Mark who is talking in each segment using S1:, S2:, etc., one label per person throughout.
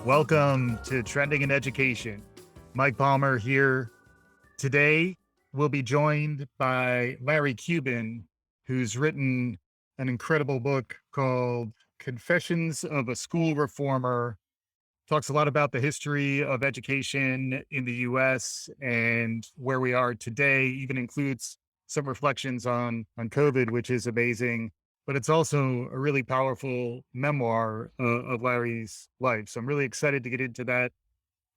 S1: Welcome to Trending in Education. Mike Palmer here. Today, we'll be joined by Larry Cuban, who's written an incredible book called Confessions of a School Reformer. Talks a lot about the history of education in the US and where we are today, even includes some reflections on COVID, which is amazing. But it's also a really powerful memoir of Larry's life. So I'm really excited to get into that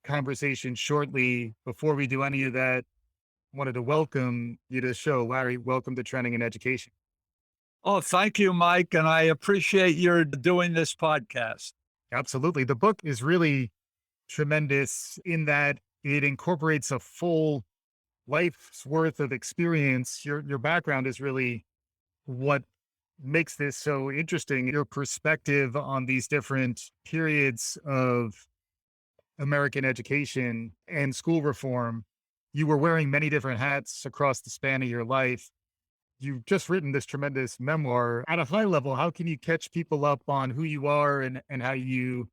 S1: conversation shortly. Before we do any of that, I wanted to welcome you to the show. Larry, welcome to Trending in Education.
S2: Oh, thank you, Mike. And I appreciate your doing this podcast.
S1: Absolutely. The book is really tremendous in that it incorporates a full life's worth of experience. Your background is really what makes this so interesting. Your perspective on these different periods of American education and school reform. You were wearing many different hats across the span of your life. You've just written this tremendous memoir. At a high level, how can you catch people up on who you are and how you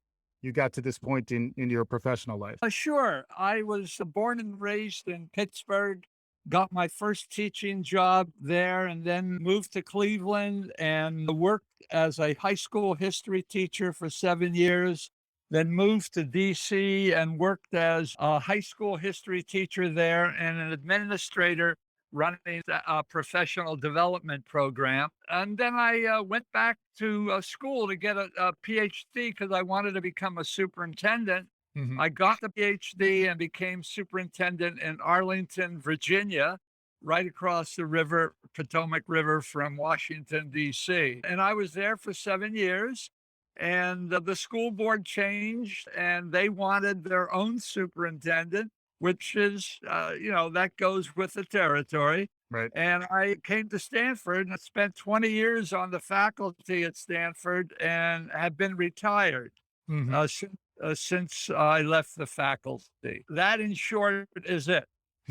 S1: got to this point in your professional life?
S2: Sure. I was born and raised in Pittsburgh, got my first teaching job there, and then moved to Cleveland and worked as a high school history teacher for 7 years. Then moved to DC and worked as a high school history teacher there and an administrator running a professional development program. And then I went back to school to get a PhD because I wanted to become a superintendent.
S1: Mhm.
S2: I got the PhD and became superintendent in Arlington, Virginia, right across the river, Potomac River from Washington, D.C. And I was there for 7 years. And the school board changed and they wanted their own superintendent, which is, that goes with the territory.
S1: Right.
S2: And I came to Stanford and spent 20 years on the faculty at Stanford and have been retired
S1: Mhm.
S2: since I left the faculty. That, in short, is it.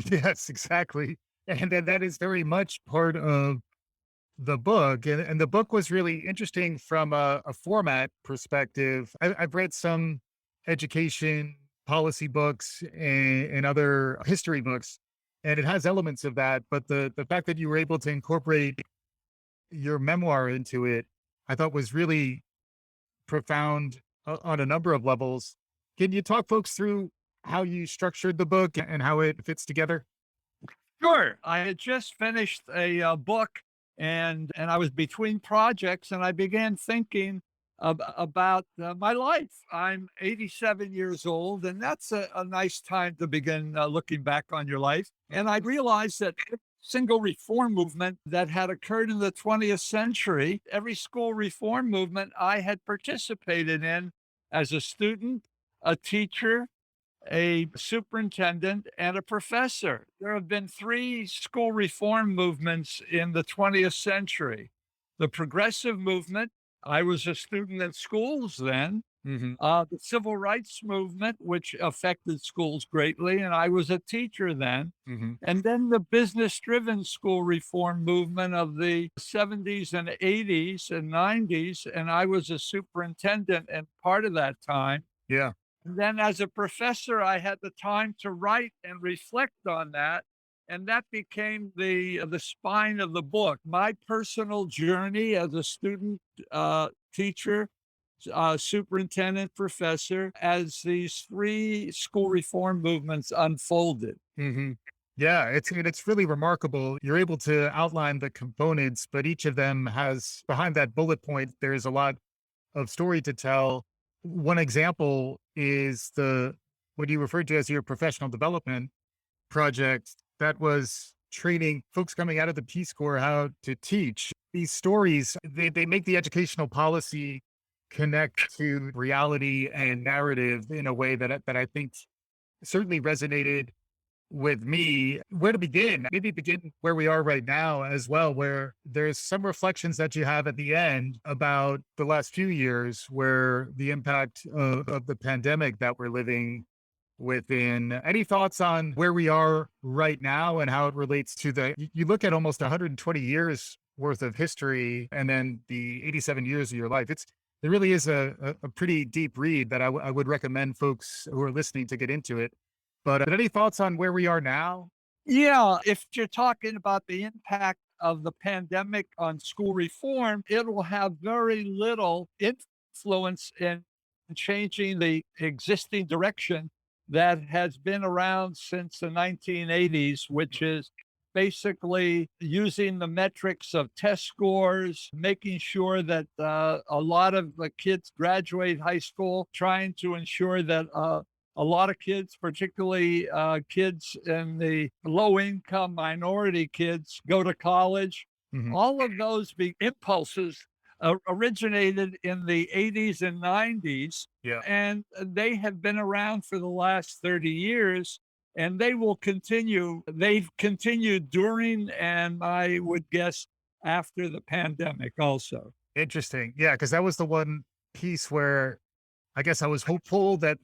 S1: Yes, exactly. And then that is very much part of the book. And the book was really interesting from a format perspective. I've read some education policy books and other history books, and it has elements of that. But the fact that you were able to incorporate your memoir into it, I thought was really profound on a number of levels. Can you talk folks through how you structured the book and how it fits together?
S2: Sure. I had just finished a book and I was between projects and I began thinking about my life. I'm 87 years old, and that's a nice time to begin looking back on your life. And I realized that every single reform movement that had occurred in the 20th century, every school reform movement I had participated in as a student, a teacher, a superintendent, and a professor. There have been three school reform movements in the 20th century. The progressive movement, I was a student at schools then.
S1: Hmm.
S2: The civil rights movement, which affected schools greatly, and I was a teacher then.
S1: Hmm.
S2: And then the business-driven school reform movement of the 70s and 80s and 90s, and I was a superintendent and part of that time.
S1: Yeah.
S2: And then as a professor, I had the time to write and reflect on that. And that became the spine of the book. My personal journey as a student, teacher, superintendent, professor, as these three school reform movements unfolded.
S1: Hmm. Yeah, it's really remarkable. You're able to outline the components, but each of them has behind that bullet point, there's a lot of story to tell. One example is the what you referred to as your professional development project that was training folks coming out of the Peace Corps how to teach. These stories, they make the educational policy connect to reality and narrative in a way that I think certainly resonated with me. Where to begin? Maybe begin where we are right now as well, where there's some reflections that you have at the end about the last few years where the impact of the pandemic that we're living within. Any thoughts on where we are right now and how it relates to you look at almost 120 years worth of history and then the 87 years of your life. It really is a pretty deep read that I would recommend folks who are listening to get into it. But any thoughts on where we are now?
S2: Yeah, if you're talking about the impact of the pandemic on school reform, it will have very little influence in changing the existing direction that has been around since the 1980s, which is basically using the metrics of test scores, making sure that a lot of the kids graduate high school, trying to ensure that a lot of kids, particularly kids in the low income minority kids, go to college.
S1: Hmm.
S2: All of those impulses originated in the 80s and 90s,
S1: Yeah.
S2: and they have been around for the last 30 years. And they will continue. They've continued during, and I would guess after the pandemic also.
S1: Interesting. Yeah, because that was the one piece where I guess I was hopeful that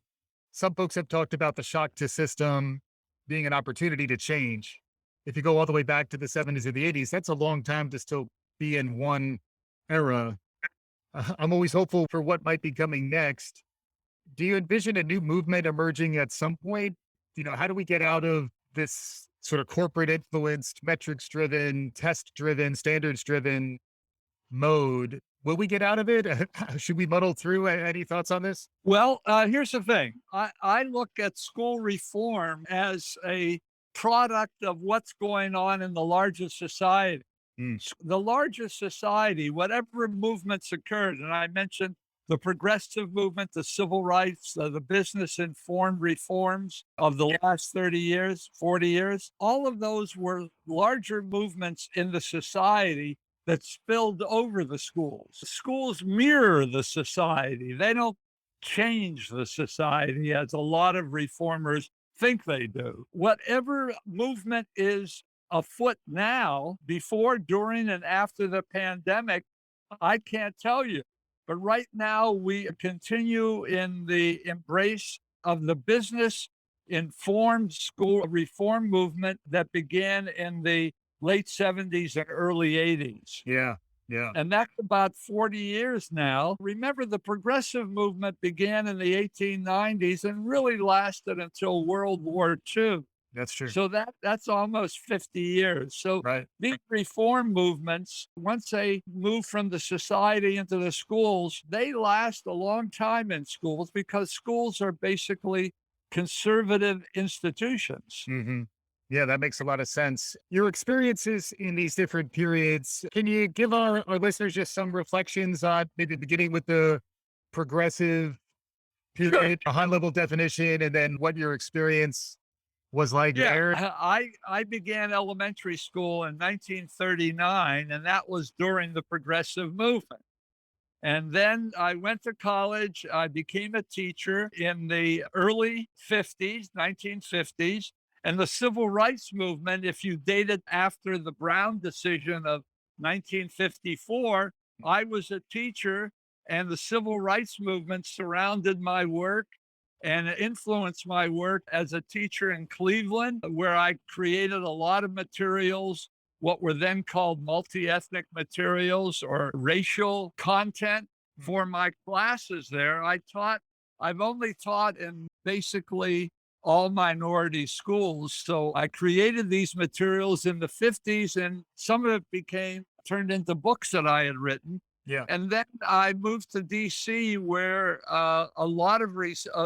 S1: some folks have talked about the shock to system being an opportunity to change. If you go all the way back to the 70s or the 80s, that's a long time to still be in one era. I'm always hopeful for what might be coming next. Do you envision a new movement emerging at some point? How do we get out of this sort of corporate influenced, metrics driven, test driven, standards driven mode? Will we get out of it? Should we muddle through? Any thoughts on this?
S2: Well, here's the thing. I look at school reform as a product of what's going on in the larger society.
S1: Mm,
S2: The larger society, whatever movements occurred, and I mentioned the progressive movement, the civil rights, the business informed reforms of the last 30 years, 40 years, all of those were larger movements in the society that spilled over the schools. Schools mirror the society. They don't change the society as a lot of reformers think they do. Whatever movement is afoot now, before, during, and after the pandemic, I can't tell you. But right now, we continue in the embrace of the business informed school reform movement that began in the late 70s and early 80s.
S1: yeah, yeah.
S2: And that's about 40 years now. Remember, the progressive movement began in the 1890s and really lasted until World War II.
S1: That's true.
S2: So that's almost 50 years. So
S1: Right.
S2: these reform movements, once they move from the society into the schools, they last a long time in schools because schools are basically conservative institutions.
S1: Hmm. Yeah, that makes a lot of sense. Your experiences in these different periods, can you give our listeners just some reflections on maybe beginning with the progressive
S2: Sure.
S1: period, a high level definition, and then what your experience was like
S2: Yeah,
S1: there?
S2: I began elementary school in 1939, and that was during the progressive movement. And then I went to college. I became a teacher in the early 50s, 1950s. And the civil rights movement, if you date it after the Brown decision of 1954, I was a teacher, and the civil rights movement surrounded my work and influenced my work as a teacher in Cleveland, where I created a lot of materials, what were then called multi-ethnic materials or racial content for my classes there. I've only taught in basically all minority schools. So I created these materials in the 50s, and some of it became turned into books that I had written.
S1: Yeah.
S2: And then I moved to DC, where a lot of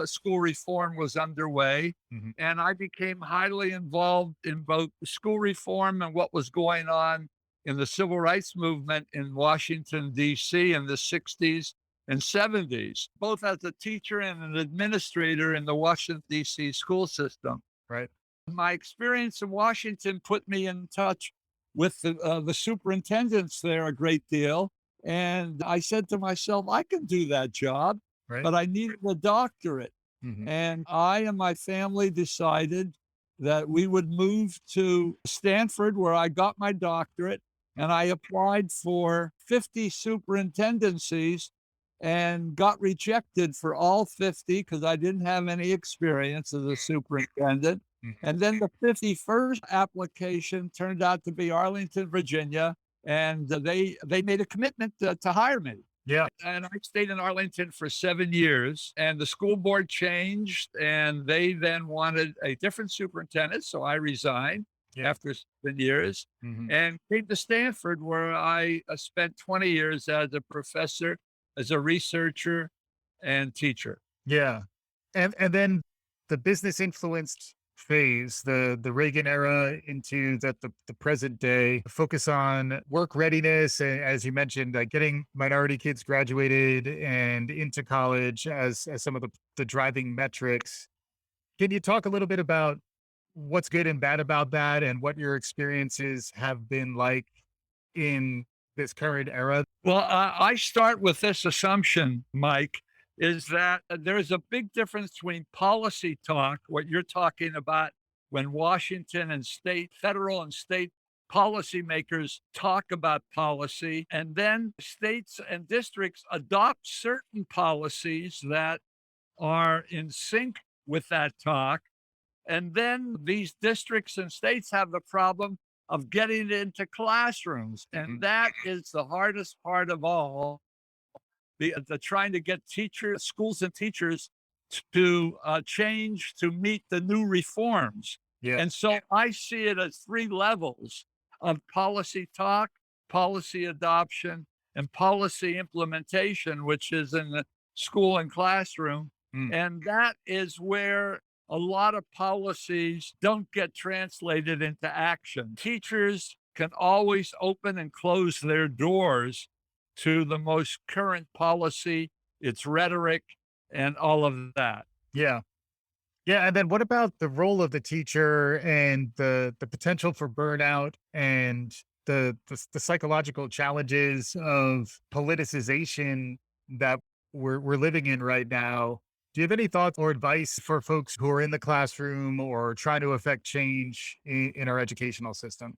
S2: school reform was underway.
S1: Hmm.
S2: And I became highly involved in both school reform and what was going on in the civil rights movement in Washington, DC in the 60s and 70s, both as a teacher and an administrator in the Washington, DC school system.
S1: Right.
S2: My experience in Washington put me in touch with the superintendents there a great deal. And I said to myself, I can do that job,
S1: Right.
S2: but I needed a doctorate.
S1: Hmm.
S2: And I and my family decided that we would move to Stanford, where I got my doctorate. And I applied for 50 superintendencies and got rejected for all 50 because I didn't have any experience as a superintendent.
S1: Hmm.
S2: And then the 51st application turned out to be Arlington, Virginia, and they made a commitment to hire me.
S1: Yeah.
S2: And I stayed in Arlington for 7 years, and the school board changed, and they then wanted a different superintendent, so I resigned
S1: Yeah.
S2: after 7 years
S1: Mhm.
S2: and came to Stanford, where I, spent 20 years as a professor, as a researcher, and teacher.
S1: Yeah. And then the business influenced phase, the Reagan era into the present day, focus on work readiness, as you mentioned, getting minority kids graduated and into college as some of the driving metrics. Can you talk a little bit about what's good and bad about that and what your experiences have been like in this current era?
S2: Well, I start with this assumption, Mike, is that there's a big difference between policy talk, what you're talking about when Washington and state, federal and state policymakers talk about policy, and then states and districts adopt certain policies that are in sync with that talk. And then these districts and states have the problem of getting it into classrooms. And
S1: Mhm.
S2: that is the hardest part of all, the trying to get teachers, schools and teachers to change to meet the new reforms.
S1: Yeah.
S2: And so I see it as three levels of policy talk, policy adoption, and policy implementation, which is in the school and classroom.
S1: Mm.
S2: And that is where a lot of policies don't get translated into action. Teachers can always open and close their doors to the most current policy, its rhetoric, and all of that.
S1: Yeah. Yeah, and then what about the role of the teacher and the potential for burnout and the psychological challenges of politicization that we're living in right now? Do you have any thoughts or advice for folks who are in the classroom or trying to affect change in our educational system?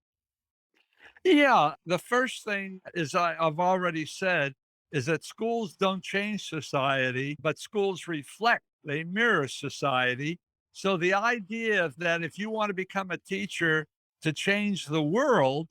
S2: Yeah, the first thing is I've already said is that schools don't change society, but schools reflect, they mirror society. So the idea that if you want to become a teacher to change the world,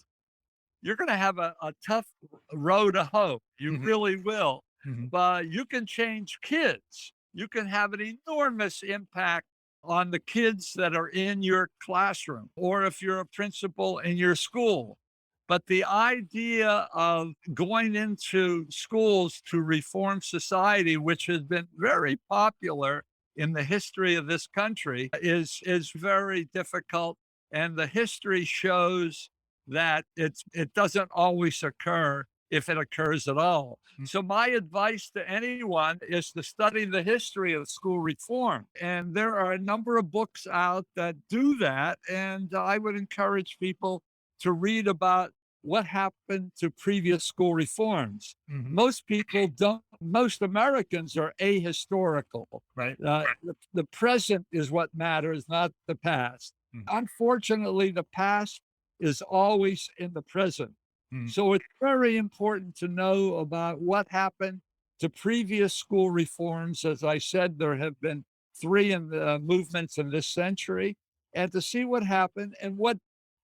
S2: you're going to have a tough row to hoe. You
S1: Mhm.
S2: really will.
S1: Mhm.
S2: But you can change kids. You can have an enormous impact on the kids that are in your classroom, or if you're a principal in your school. But the idea of going into schools to reform society, which has been very popular in the history of this country, is very difficult. And the history shows that it doesn't always occur, if it occurs at all.
S1: Mm.
S2: So my advice to anyone is to study the history of school reform. And there are a number of books out that do that. And I would encourage people to read about what happened to previous school reforms.
S1: Mhm.
S2: Most people don't, most Americans are ahistorical.
S1: Right.
S2: The present is what matters, not the past.
S1: Mm.
S2: Unfortunately, the past is always in the present.
S1: Mm.
S2: So it's very important to know about what happened to previous school reforms. As I said, there have been three in the movements in this century, and to see what happened and what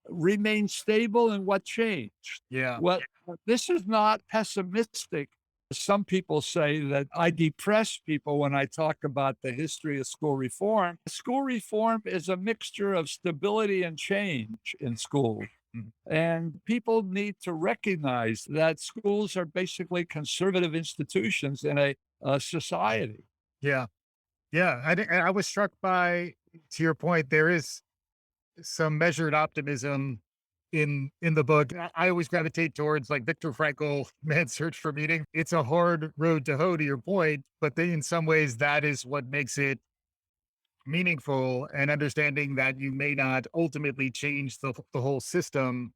S2: remained stable and what changed.
S1: Yeah.
S2: What This is not pessimistic. Some people say that I depress people when I talk about the history of school reform. School reform is a mixture of stability and change in school.
S1: Mhm.
S2: And people need to recognize that schools are basically conservative institutions in a society.
S1: Yeah. Yeah. And I was struck by, to your point, there is some measured optimism in the book. I always gravitate towards like Viktor Frankl, Man's Search for Meaning. It's a hard road to hoe, to your point, but then in some ways that is what makes it meaningful, and understanding that you may not ultimately change the whole system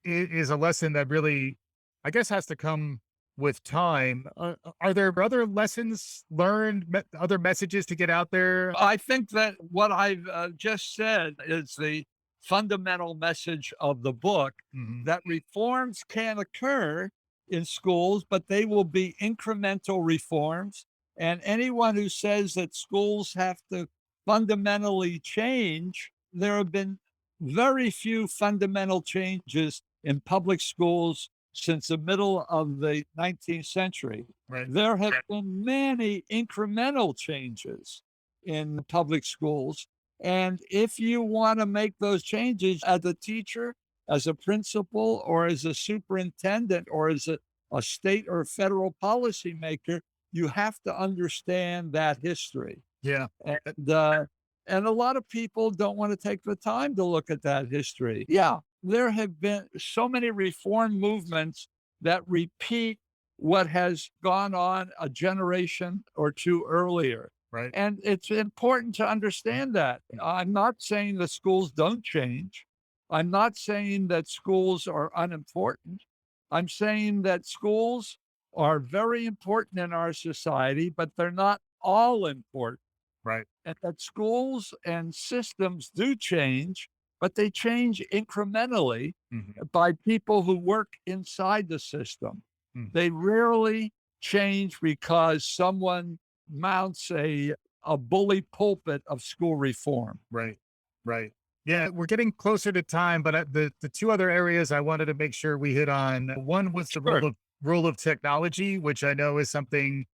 S1: is a lesson that really, I guess, has to come with time. Are there other lessons learned, other messages to get out there?
S2: I think that what I've just said is the fundamental message of the book,
S1: Mhm.
S2: that reforms can occur in schools, but they will be incremental reforms. And anyone who says that schools have to fundamentally change, there have been very few fundamental changes in public schools since the middle of the 19th century.
S1: Right.
S2: There have been many incremental changes in public schools. And if you want to make those changes as a teacher, as a principal, or as a superintendent, or as a state or federal policymaker, you have to understand that history.
S1: Yeah.
S2: And, uh, and a lot of people don't want to take the time to look at that history. Yeah, there have been so many reform movements that repeat what has gone on a generation or two earlier.
S1: Right.
S2: And it's important to understand that. I'm not saying the schools don't change. I'm not saying that schools are unimportant. I'm saying that schools are very important in our society, but they're not all important.
S1: Right.
S2: And that schools and systems do change, but they change incrementally
S1: Mhm.
S2: by people who work inside the system.
S1: Mm.
S2: They rarely change because someone mounts a bully pulpit of school reform.
S1: Right. Right. Yeah, we're getting closer to time, but the two other areas I wanted to make sure we hit on. One was the
S2: Sure.
S1: role of technology, which I know is something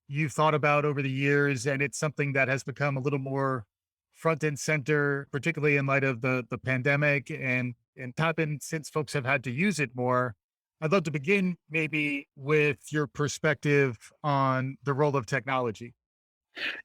S1: you've thought about over the years, and it's something that has become a little more front and center, particularly in light of the pandemic and happened since folks have had to use it more. I'd love to begin maybe with your perspective on the role of technology.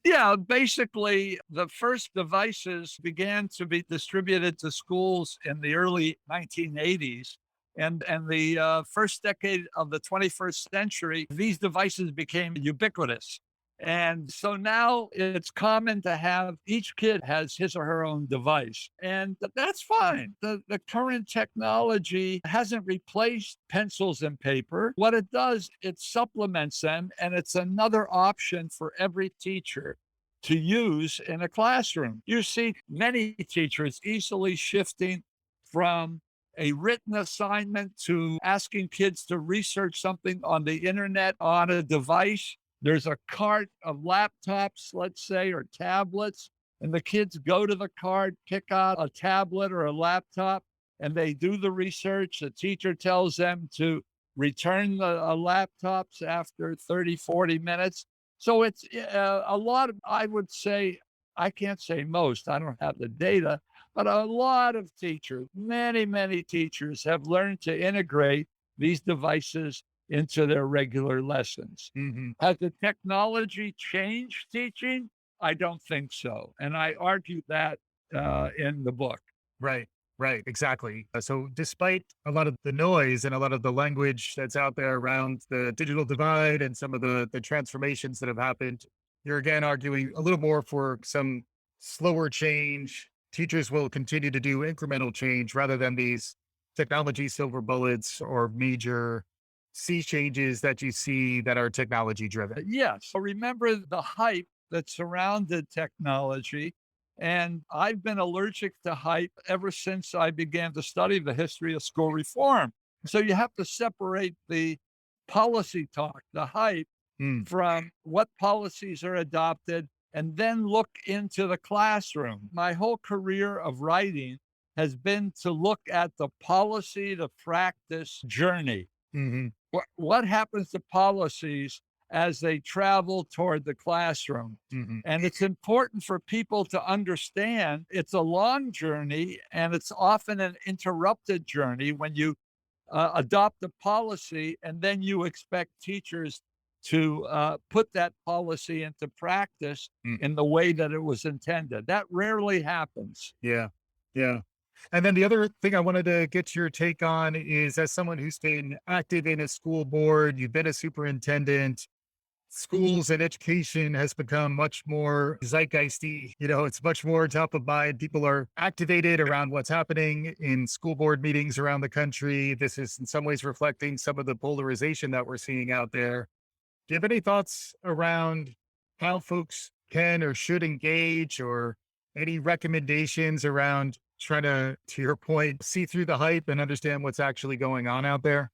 S2: Yeah, basically, the first devices began to be distributed to schools in the early 1980s. And the first decade of the 21st century, these devices became ubiquitous. And so now it's common to have each kid has his or her own device. And that's fine. The current technology hasn't replaced pencils and paper. What it does, it supplements them, and it's another option for every teacher to use in a classroom. You see many teachers easily shifting from a written assignment to asking kids to research something on the internet on a device. There's a cart of laptops, let's say, or tablets, and the kids go to the cart, pick out a tablet or a laptop, and they do the research. The teacher tells them to return the laptops after 30, 40 minutes. So it's a lot of, I would say, I can't say most, I don't have the data, but a lot of teachers, many, many teachers have learned to integrate these devices into their regular lessons.
S1: Hmm.
S2: Has the technology changed teaching? I don't think so. And I argue that in the book.
S1: Right. Right. Exactly. So, despite a lot of the noise and a lot of the language that's out there around the digital divide and some of the transformations that have happened, you're again arguing a little more for some slower change. Teachers will continue to do incremental change rather than these technology silver bullets or major sea changes that you see that are technology driven.
S2: Yes. So remember the hype that surrounded technology. And I've been allergic to hype ever since I began to study the history of school reform. So you have to separate the policy talk, the hype,
S1: Mm.
S2: from what policies are adopted, and then look into the classroom. My whole career of writing has been to look at the policy to practice journey.
S1: Hmm.
S2: What happens to policies as they travel toward the classroom?
S1: Hmm.
S2: And it's important for people to understand it's a long journey, and it's often an interrupted journey when you adopt a policy and then you expect teachers to put that policy into practice
S1: Mm.
S2: in the way that it was intended. That rarely happens.
S1: Yeah. Yeah. And then the other thing I wanted to get your take on is, as someone who's been active in a school board, you've been a superintendent, schools and education has become much more zeitgeisty. It's much more top of mind. People are activated around what's happening in school board meetings around the country. This is in some ways reflecting some of the polarization that we're seeing out there. Do you have any thoughts around how folks can or should engage, or any recommendations around trying to your point, see through the hype and understand what's actually going on out there?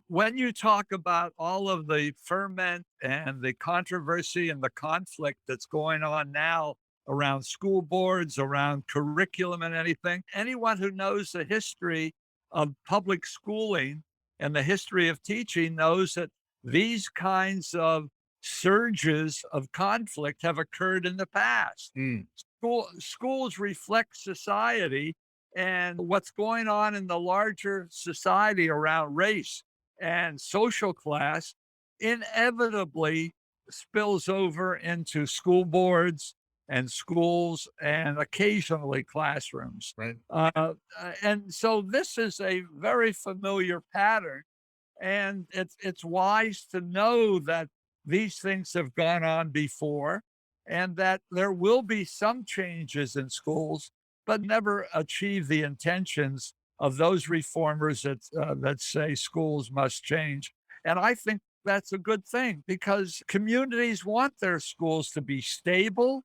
S2: When you talk about all of the ferment and the controversy and the conflict that's going on now around school boards, around curriculum and anything, anyone who knows the history of public schooling and the history of teaching knows that these kinds of surges of conflict have occurred in the past.
S1: Mm,
S2: Schools reflect society, and what's going on in the larger society around race and social class inevitably spills over into school boards and schools and occasionally classrooms.
S1: right.
S2: And so this is a very familiar pattern, and it's wise to know that these things have gone on before and that there will be some changes in schools, but never achieve the intentions of those reformers that say schools must change. And I think that's a good thing because communities want their schools to be stable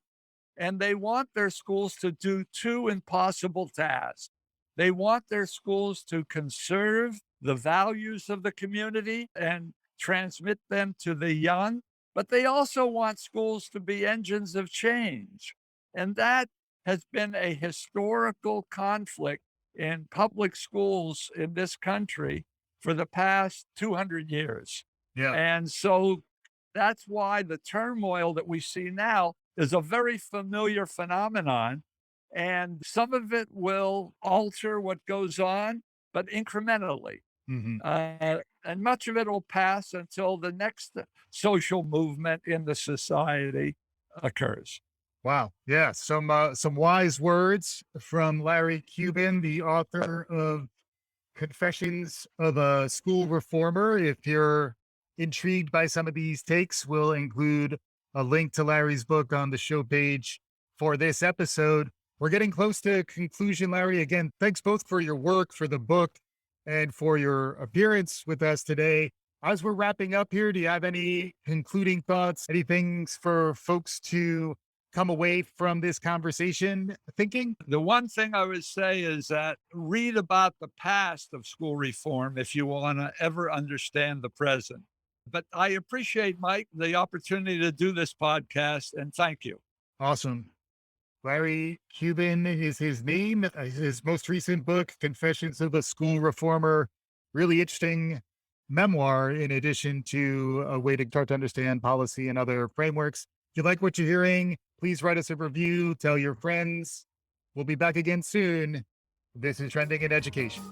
S2: and they want their schools to do two impossible tasks. They want their schools to conserve the values of the community and transmit them to the young, but they also want schools to be engines of change. And that has been a historical conflict in public schools in this country for the past 200 years.
S1: Yeah.
S2: And so that's why the turmoil that we see now is a very familiar phenomenon. And some of it will alter what goes on, but incrementally.
S1: Hmm.
S2: And much of it will pass until the next social movement in the society occurs.
S1: Wow. Yeah. Some wise words from Larry Cuban, the author of Confessions of a School Reformer. If you're intrigued by some of these takes, we'll include a link to Larry's book on the show page for this episode. We're getting close to conclusion, Larry. Again, thanks both for your work, for the book, and for your appearance with us today. As we're wrapping up here, do you have any concluding thoughts, any things for folks to come away from this conversation thinking?
S2: The one thing I would say is that read about the past of school reform if you want to ever understand the present. But I appreciate, Mike, the opportunity to do this podcast, and thank you.
S1: Awesome. Larry Cuban is his name. His most recent book, Confessions of a School Reformer, really interesting memoir, in addition to a way to start to understand policy and other frameworks. If you like what you're hearing, please write us a review, tell your friends. We'll be back again soon. This is Trending in Education.